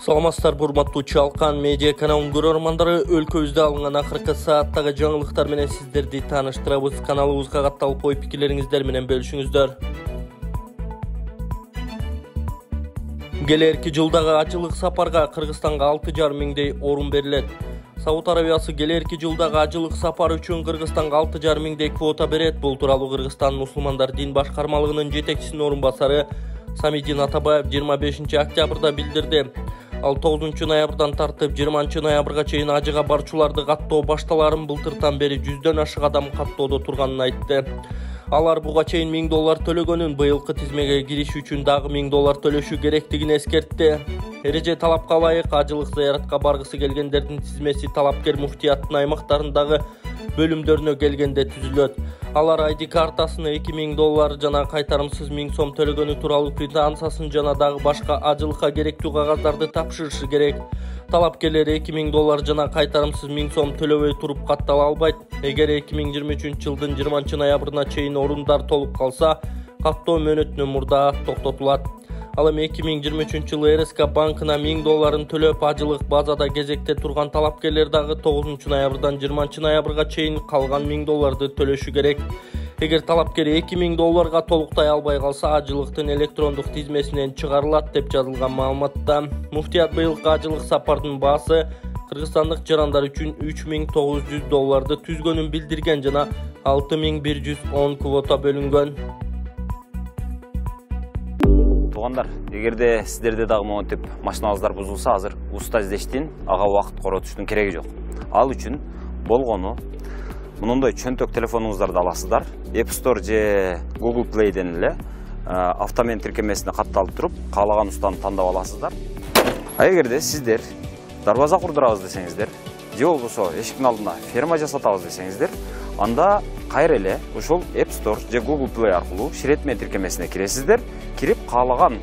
Саламатсыздар, урматтуу Чалкан медиа каналынын көрөрмандары, өлкөбүздө алынган акыркы сааттагы жаңылыктар менен сиздерди тааныштырабыз. Каналыбызга катталып ой пикирлериңиздер менен бөлүшүңүздөр. Келерки жылдагы ажылык сапарга Кыргызстанга 6,5 миңдей орун берилет. Сауд Арабиясы келерки жылдагы ажылык сапар үчүн Кыргызстанга 6,5 миңдей квота берет. Бул тууралуу Кыргызстан мусулмандар дин башкармалыгынын жетекчисинин орун басары Самидин Атабаев 25 октябрда билдирди. Ал 9 ноябрдан тартып 20 ноябрга чейин ажыга барчуларды каттоо башталарын былтыртан бери 100дөн ашык адам каттоодо турганын айтты. Алар буга чейин $1000 төлөгөнүн, быйылкы тизмеге кириш үчүн дагы $1000 төлөшү керектигин эскертти. Эреже талапка ылайык ажылык зыяратка баргысы келгендердин тизмеси талапкер муфтияттын аймактарындагы бөлүмдөрүнө келгенде түзүлөт. Алар ID картасыны $2000 жана кайтарымсыз $1000 төлөгөнү тууралуу квитанциясын жана дагы башка ажылыкка керектүү кагаздарды тапшырышы керек. Талапкерлер $2000 жана кайтарымсыз $1000 төлөбөй туруп каттала албайт. Эгер 2023 жылдын 20 ноябрына чейин орундар толуп калса, каттоо мөөнөтүнөн мурда токтотулат. Ал эми 2023 жылы РСК банкына $1000 төлөп ажылык базада кезекте турган талапкерлер дагы 9 ноябрдан 20 ноябрга чейин калган $1000 төлөшү керек. Эгер талапкер $2000 толуктай албай калса, ажылыктын электрондук тизмесинен чыгарылат деп жазылган маалыматта. Муфтият быйылкы ажылык сапардын баасы кыргызстандык жарандар үчүн $3900 түзгөнүн билдирген жана 6110 квота бөлүнгөн. Туугандар, эгерде сиздерде дагы монтип машиналарыңыздар бузулса, азыр уста издештин, ага убакыт коротуштун кереги жок. Ал үчүн болгону мындай чөнтөк телефонуңуздарды аласыздар. App Store же Google Play'ден эле автомен тиркемесине катталып туруп, каалаган устаны тандап аласыздар. А эгерде сиздер дарбаза курдурабыз десеңиздер, же болбосо эшиктин алдына ферма жасатабыз десеңиздер, анда кайра эле ошол App Store же Google Play аркылуу ширетме тиркемесине киресиздер. Кирип каалаган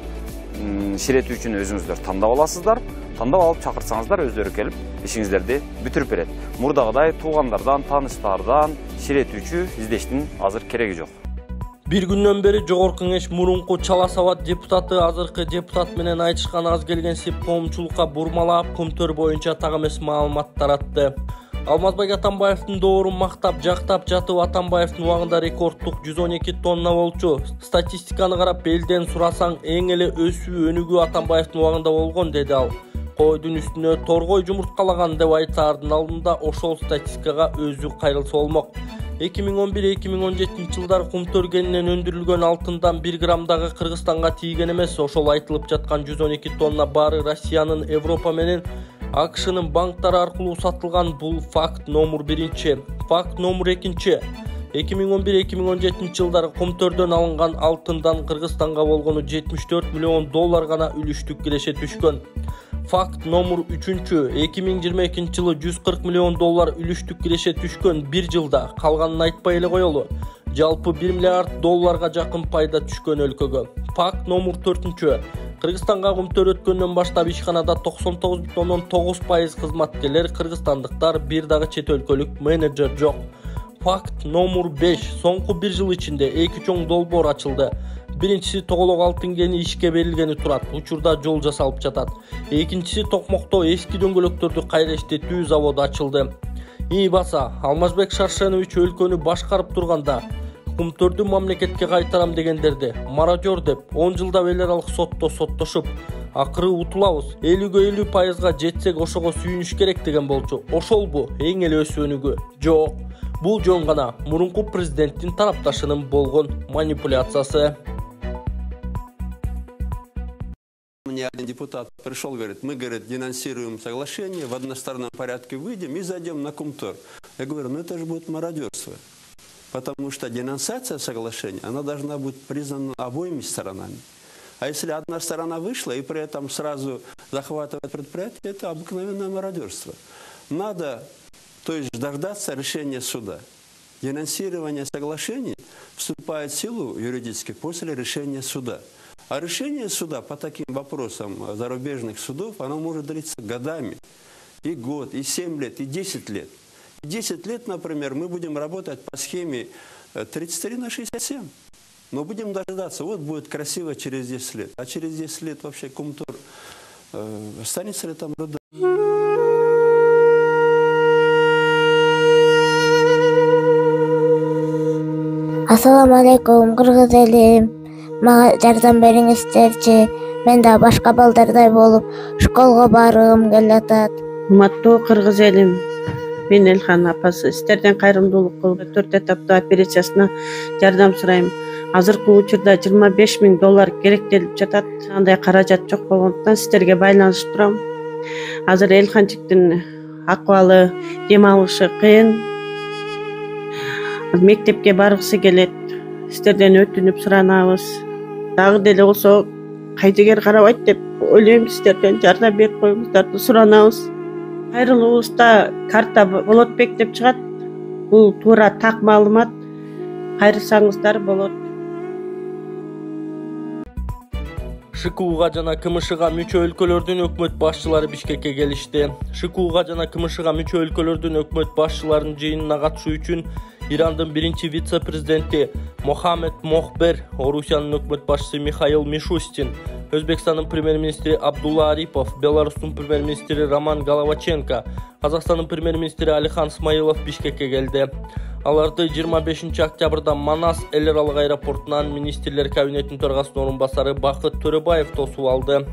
ширет үчүн өзүңүздөр тандап аласыздар. Тандап алып чакырсаңыздар, өздөрү келип ишиңиздерди бүтүрүп берет. Мурдагыдай туугандардан, тааныштардан ширет үчү издештин азыр кереги жок. Bir gündən beri Jogorku Кеңеш мурунку Чала Сабат депутаты азыркы депутат менен айтышкан аз келгенсип коомчулукка бурмалап, Кумтөр боюнча так эмес маалымат таратты. Алмазбек Атамбаевдин доорун мактап, жактап жатып, Атамбаевдин убагында рекордтук 112 тонна болчу. Статистиканы карап, элден сурасаң, эң эле өсүү өнүгүү Атамбаевдин убагында болгон, деди ал. Койдун үстүнө торгой жумурткалаган деп айтаардын алдында ошол статистикага өзү кайрылса болмок. 2011-2017 жылдары Кумтөр кенинен өндүрүлгөн алтындан 1 грамдагы Кыргызстанга тийген эмес. Ошол айтылып жаткан 112 тонна баары Россиянын, Европа менен АКШнын банктары аркылуу сатылган. Бул факт номер 1. Факт номер 2. 2011-2017 жылдары Кумтөрдөн алынган алтындан Кыргызстанга болгону $74 миллион гана үлүштүк киреше түшкөн. Факт номер 3. 2022 жылы $140 миллион үлүштүк киреше түшкөн. Bir жылда калганын айтпай эле коелу. Жалпы $1 миллиард жакын пайда түшкөн өлкөгө. Факт номер 4. Кыргызстанга Кумтөр өткөндөн баштап ишканада 99,9% кызматкерлер кыргызстандыктар, бир дагы чет өлкөлүк менеджер жок. Факт номер 5. Соңку 1 жыл ичинде 2 чоң долбоор ачылды. Биринчиси Тоголок алтын кени ишке берилгени турат. Учурда жол жасалып жатат. Экинчиси Токмокто эски дөңгөлөктөрдү кайра иштетүү заводу ачылды. Баса, Алмазбек Шаршенович өлкөнү башкарып турганда Кумтөрдү мамлекетке кайтарам дегендерди мародер деп 10 жылда эл аралык сотто соттошуп, акыры утулабыз, 50% жетсек ошого сүйүнүш керек деген болчу. Ошолбу эң эле өсүү өнүгүү? Жок. Бул жөн гана мурунку президенттин тарапташынын болгон манипуляциясы. Мне один депутат пришел, говорит, мы, говорит, денонсируем соглашение, в одностороннем порядке выйдем и зайдем на Кумтор. Я говорю, ну это же будет мародерство. Потому что денонсация соглашения, она должна быть признана обоими сторонами. А если одна сторона вышла и при этом сразу захватывает предприятие, это обыкновенное мародерство. Надо, то есть, дождаться решения суда. Денонсирование соглашений вступает в силу юридически после решения суда. А решение суда по таким вопросам зарубежных судов, оно может длиться годами. И год, и 7 лет, и 10 лет. 10 лет, например, мы будем работать по схеме 33/67. Но будем дождаться, вот будет красиво через 10 лет. А через 10 лет вообще Кумтор Останется ли там рода? Assalamu alaikum, Kırgız elim. Mağa jardam beriңizderçi. Men da başka baldarday bolup şkolga bargım kelatat. Урматтуу кыргыз элим, мен Элхан апасы сиздерден кайрымдуулук кылып 4 этаптуу операциясына жардам сурайм. Азыркы учурда $25.000 керектелип жатат. Андай каражат жок болгондуктан сиздерге байланышып турам. Азыр Элханчиктин акыбалы, дем алышы кыйын. Мектепке баргысы келет. Сиздерден өтүнүп суранабыз. Дагы деле болсо кайдыгер карабайт деп ойлойм, сиздерден жардам берип коюңуздарды суранабыз. Кайрылуубузда карта Болотбек деп чыгат. Бул туура так маалымат. Кайрылсаңыздар болот. ШКУга жана КМШга мүчө өлкөлөрдүн өкмөт башчылары Бишкекке келишти. ШКУга жана КМШга мүчө өлкөлөрдүн өкмөт башчыларынын жыйынына катышуу үчүн Ирандын биринчи вице-президенти Мохаммед Мохбер, Орусиянын өкмөт башчысы Михаил Мишустин, Өзбекстандын премьер-министри Абдулла Арипов, Беларустун премьер-министри Роман Головаченко, Казакстандын премьер-министри Алихан Смаилов Бишкекке келди. Аларды 25 октябрда Манас эл аралык аэропортунан министрлер кабинетинин төрагасынын орун басары Бакыт Төрөбаев тосуп алды.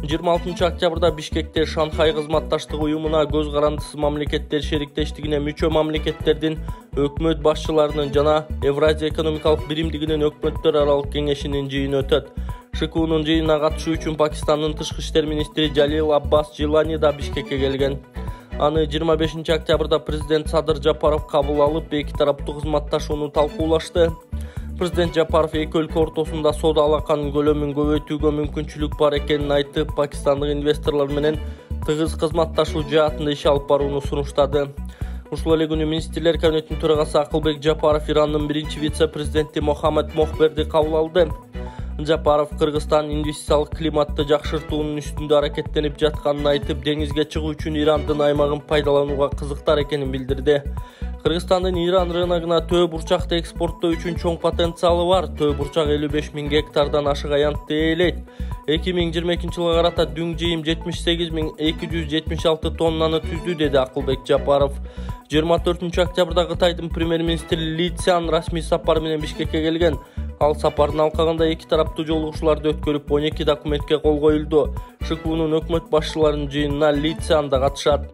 26 октябрда Бишкекте Шанхай кызматташтык уюмуна көз карандысыз мамлекеттер шериктештигине мүчө мамлекеттердин өкмөт башчыларынын жана Евразия экономикалык биримдигинин өкмөттөр аралык кеңешинин жыйыны өтөт. ШКУнун жыйынына катышуу үчүн Пакистандын тышкы иштер министри Жалил Аббас Джилани да Бишкекке келген. Аны 25 октябрда президент Садыр Жапаров кабыл алып, эки тараптуу кызматташууну талкуулашты. Президент Жапаров эки өлкө ортосунда соода алаканын көлөмүн көбөйтүүгө мүмкүнчүлүк бар экенин айтып, пакистандык инвесторлор менен тыгыз кызматташуу жаатында иш алып барууну сунуштады. Ушул эле күнү министрлер кабинетинин төрагасы Акылбек Жапаров Ирандын биринчи вице-президенти Мохаммед Мохберди кабыл алды. Жапаров Кыргызстан инвестициялык климатты жакшыртуунун үстүндө аракеттенип жатканын айтып, деңизге чыгуу үчүн Ирандын аймагын пайдаланууга кызыктар экенин билдирди. Кыргызстандын Иран рыногуна төө бурчакты экспорттоо үчүн чоң потенциалы бар. Төө бурчак 55 000 гектардан ашык аянтты ээлейт. 2022 жылга карата дүң жыйым 78 276 тоннаны түздү, деди Акылбек Жапаров. 24 октябрда Кытайдын премьер-министри Ли Цзян расмий сапар менен Бишкекке келген. Ал сапардын алкагында эки тараптуу жолугушууларды өткөрүп 12 документке кол коюлду. ШКУнун өкмөт башчыларынын жыйынына Ли Цзян да катышат.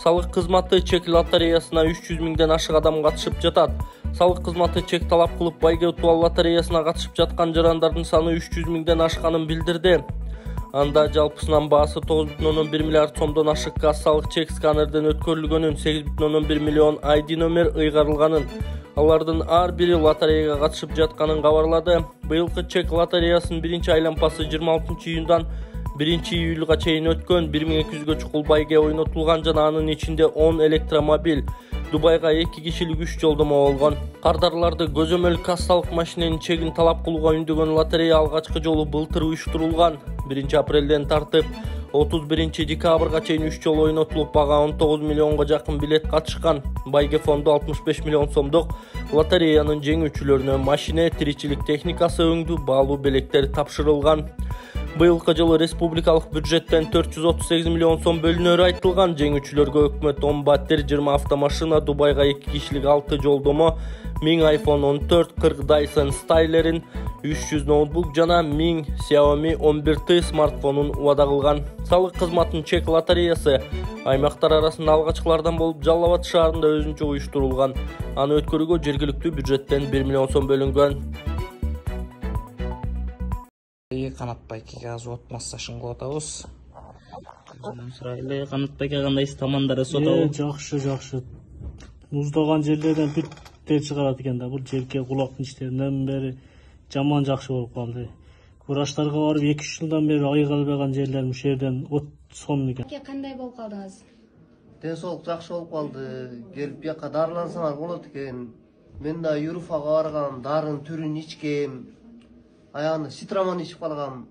Салык кызматы чек лотереясына 300 000ден ашык адам катышып жатат. Салык кызматы чек талап кылып байге утуу лотереясына катышып жаткан жарандардын саны 300 000ден ашканын билдирди. Анда жалпысынан баасы 9,1 миллиард сомдон ашык кассалык чек сканерден өткөрүлгөнүн, 8,1 миллион ID номер ыйгарылганын, алардын ар бири лотереяга катышып жатканын кабарлады. Быйылкы чек лотереясынын биринчи айлампасы 26 июндан 1 июлга чейин өткөн. 1200гө чукул байге ойнотулган жана анын ичинде 10 электромобиль, Дубайга 2 кишилик 3 жолдомо болгон. Кардарларды көзөмөл кассалык машиненин чегин талап кылууга үндөгөн лотерея алгачкы жолу былтыр уюштурулган. 1 апрелден тартып 31 декабрга чейин 3 жолу ойнотулуп, бага 19 миллионго жакын билет катышкан. Байге фонду 65 миллион сомдук лотереянын жеңүүчүлөрүнө машина, тиричилик техникасы, өңдүү баалуу белектер тапшырылган. Быйылкы жылы республикалык бюджеттен 438 миллион сом бөлүнөрү айтылган. Жеңүүчүлөргө өкмөт 10 батир, 20 автомашина, Дубайга 2 кишилик 6 жолдомо, 1000 iPhone 14, 40 Dyson Styler'in, 300 ноутбук жана 1000 Xiaomi 11T смартфонун убада кылган. Салык кызматынын чек лотереясы аймактар арасында алгачкылардан болуп Жалал Абад шаарында өзүнчө уюштурулган. Аны өткөрүүгө жергиликтүү бюджеттен 1 миллион сом бөлүнгөн. Канат байкеге азыр от массажын кылып атабыз. Сурайлы, Канат байке кандайсыз, тамандары сотабы? Жакшы. Муздаган жерлерден бүттер чыгарат экен да, бул жерке кулактын ичтеринен бери жаман жакшы болуп калды. Врачтарга барып 2-3 жылдан бери айыга албаган жерлер ушул жерден от сонун экен. Кандай болуп калдыңыз? Ден соолук жакшы болуп калды. Келип бияка дарылансаңар болот экен. Мен да Юруфага баргам, дарын түрүн ичкем. Ayağını sitramon içip kalgam,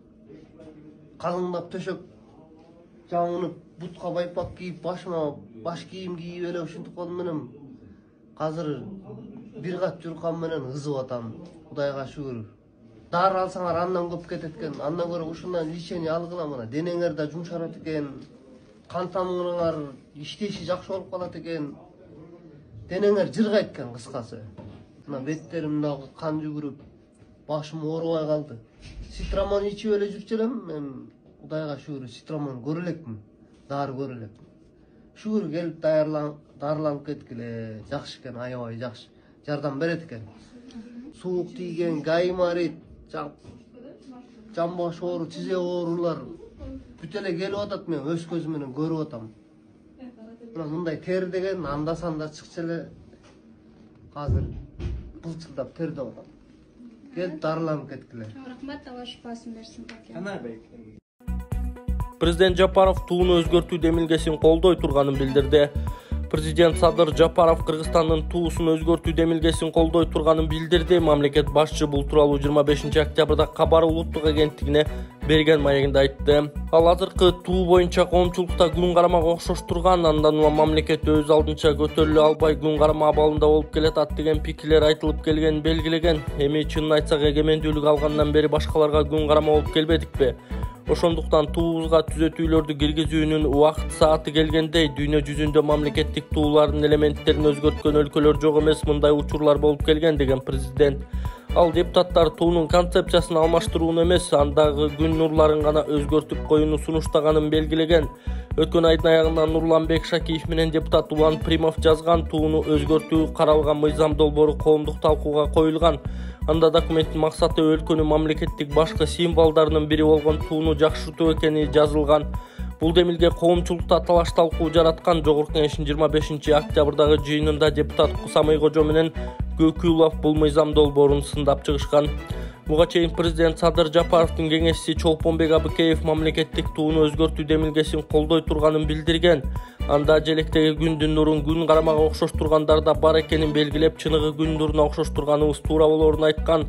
kalınlap töşöp, жаңынып, бутка байпак кийип, башыма баш кийим кийип эле ушинтип калдым менен. Азыр бир кат жүркан менен ызып атам. Кудайга шүгүр. Дары алсаңар андан көп кетет экен. Андан көрө ушундан лечение алгыла мына. Денеңер да жумшарат экен. Кан тамырыңар иштеши жакшы болуп калат экен. Денеңер жыргайт экен кыскасы. Мына беттеримдагы кан жүгүрүп, башым оорубай калды. Ситрамон ичип эле жүрчү элем. Мен Кудайга шүгүр ситрамон көрө элекмин. Дары көрө элекмин. Шүгүр келип дарыланып кеткиле. Жакшы экен, аябай жакшы. Жардам берет экен. Суук тийген, гаймарит, жамбаш оору, тизек оорулар бүт эле келип атат, мен өз көзүм менен көрүп атам. Мына мындай тер деген анда санда чыкчу эле. Азыр былчылдап тердеп атам. Келип дарыланып кеткиле. Рахмат, Алла шифасын берсин. Президент Жапаров тууну өзгөртүү демилгесин колдой турганын билдирди. Президент Садыр Жапаров Кыргызстандын туусун өзгөртүү демилгесин колдой турганын билдирди. Мамлекет башчы бул тууралуу 25 октябрда Кабар улуттук агенттигине берген маегинде айтты. Ал азыркы туу боюнча коомчулукта күн карамак окшош турган, андан улам мамлекет өз алдынча көтөрүлө албай күн карама абалында болуп келатат деген пикирлер айтылып келгенин белгилеген. Эми чынын айтсак эгемендүүлүк алгандан бери башкаларга күн карама болуп келбедикпи? Ошондуктан туубузга түзөтүүлөрдү киргизүүнүн убакыт сааты келгендей, дүйнө жүзүндө мамлекеттик туулардын элементтерин өзгөрткөн өлкөлөр жок эмес, мындай учурлар болуп келген деген президент. Ал депутаттар туунун концепциясын алмаштырууну эмес, андагы күн нурларын гана өзгөртүп коюуну сунуштаганын белгилеген. Өткөн айдын аягында Нурланбек Шакиев менен депутат Улан Примов жазган тууну өзгөртүү каралган мыйзам долбоору коомдук талкууга коюлган. Анда документтин максаты өлкөнүн мамлекеттик башкы символдорунун бири болгон тууну жакшыртуу экени жазылган. Бул демилге коомчулукта талаш талкуу жараткан. Жогорку Кеңештин 25 октябрдагы жыйынында депутат Кусамый Кожо менен Көкүлов бул мыйзам долбоорун сындап чыгышкан. Буга чейин президент Садыр Жапаровдун кеңешчиси Чолпонбек Абыкеев мамлекеттик тууну өзгөртүү демилгесин колдой турганын билдирген. Анда желектеги күндүн нурун күн карамага окшош тургандар да бар экенин белгилеп, чыныгы күн нуруна окшош турганыбыз туура болоорун айткан.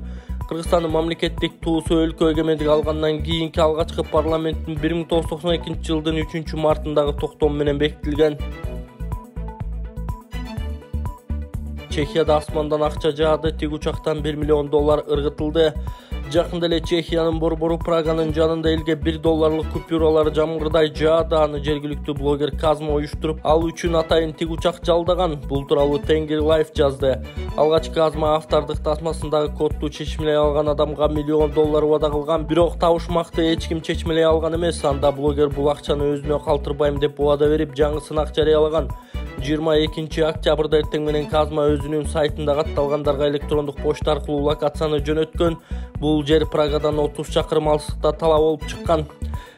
Кыргызстандын мамлекеттик туусу өлкө эгемендик алгандан кийинки алгачкы парламенттин 1992 жылдын 3 мартындагы токтому менен бекитилген. Чехияда асмандан акча жаады, тик учактан $1 миллион ыргытылды. Жакында эле Чехиянын борбору Праганын жанында элге $1 купюралар жамгырдай жаады. Аны жергиликтүү блогер Казма уюштуруп, ал үчүн атайын тик учак жалдаган. Бул тууралуу Тенгир Лайф жазды. Алгач Казма автордук тасмасындагы кодду чечмелей алган адамга $1 миллион убада кылган. Бирок табышмакты эч ким чечмелей алган эмес. Анда блогер бул акчаны өзүнө калтырбайм деп убада берип, жаңы сынак жарыялаган. 22 октябрда эртең менен Казма өзүнүн сайтында катталгандарга электрондук почта аркылуу локацияны жөнөткөн. Бул жер Прагадан 30 чакырым алыстыкта тала болуп чыккан.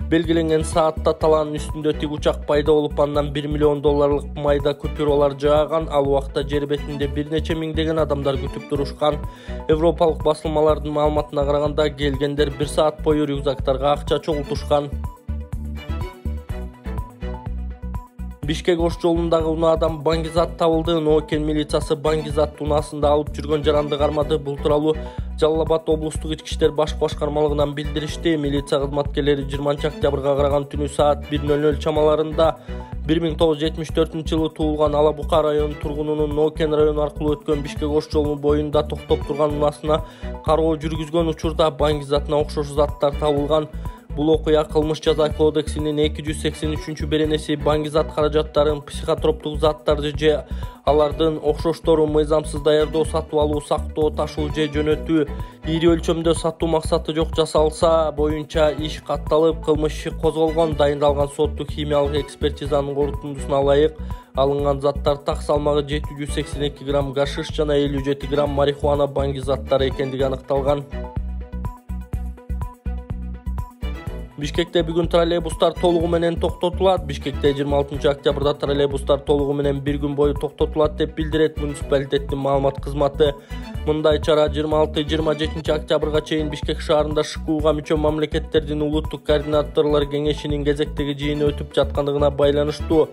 Белгиленген саатта талаанын үстүндө тик учак пайда болуп, андан $1 миллион майда купюралар жааган. Ал убакта жер бетинде бир нече миңдеген адамдар күтүп турушкан. Европалык басылмалардын маалыматына караганда, келгендер 1 саат бою рюкзактарга акча чогултушкан. Бишкек ош жолундагы унаадан баңгизат табылды. Нокен милициясы баңгизат унаасында алып жүргөн жаранды кармады. Бул тууралуу Жалал Абад облустук ички иштер башкы башкармалыгынан билдиришти. Милиция кызматкерлери 20 октябрга караган түнү саат 1:00 чамаларында 1974 жылы туулган Ала Бука районунун тургунунун Нокен району аркылуу өткөн Бишкек ош жолу боюнда токтоп турган унаасына кароо жүргүзгөн учурда баңгизатына окшош заттар табылган. Бул окуя кылмыш жаза кодексинин 283 беренеси баңгизат каражаттарын, психотроптук заттарды же алардын окшошторун мыйзамсыз даярдоо, сатып алуу, сактоо, ташуу же жөнөтүү, ири өлчөмдө сатуу максаты жок жасалса боюнча иш катталып, кылмыш иши козголгон. Дайындалган соттук химиялык экспертизанын корутундусуна ылайык алынган заттар так салмагы 782 грамм гашиш жана 57 грамм марихуана баңгизаттары экендиги аныкталган. Бишкекте бүгүн троллейбустар толугу менен токтотулат. Бишкекте 26 октябрда троллейбустар толугу менен бир күн бою токтотулат деп билдирет муниципалитеттин маалымат кызматы. Мындай чара 26-27 октябрга чейин Бишкек шаарында ШКУга мүчө мамлекеттердин улуттук координаторлор кеңешинин кезектеги жыйыны өтүп жаткандыгына байланыштуу.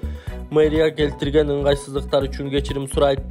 Мэрия келтирген ыңгайсыздыктар үчүн кечирим сурайт.